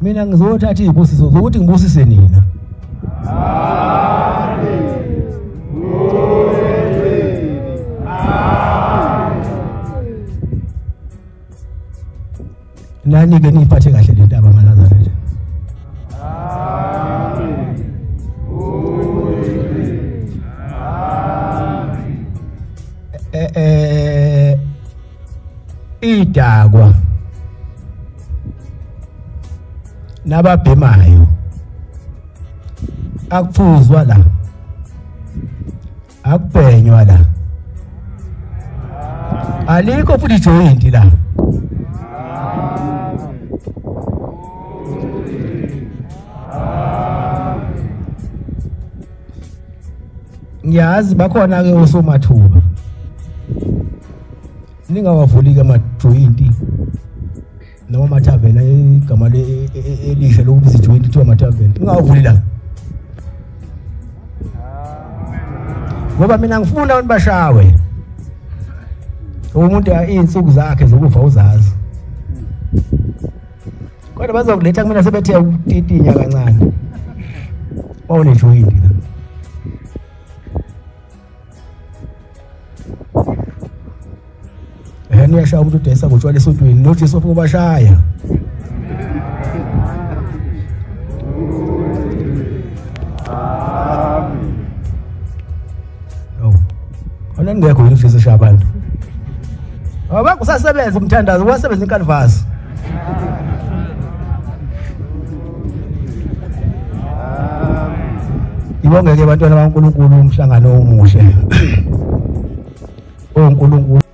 mina ngizothatha izibusiso zokuthi ngibusise nina. Nani ke niphathe kahle le ntaba maNazaretha. Idakwa nababhemayo akufuzwa la, akubhenywa la, alikho futhi joint la. Ngiyazi bakhona ke osomathuba ningawavuli ke ama-joint noma amathavena, igama elihle lokubiza i-joint kuthiwa amathavena, ningawavuli la ngoba mina ngifuna ukuthi bashawe umuntu iy'nsuku zakhe zokufa uzazi, kodwa bazokuletha kumina sebethe utitinya kancane wawune-joint la. Uyashaya umuntu udayisa ngotshwala esodweni noJesu ufuna ubashaya. Wena ngekho yini ufisa ushaya abantu? Awubanga usasebenza umthandazo, wasebenza inkanvasi. Ibonge ke bantwana baNkulunkulu umhlangano omuhle. ONkulunkulu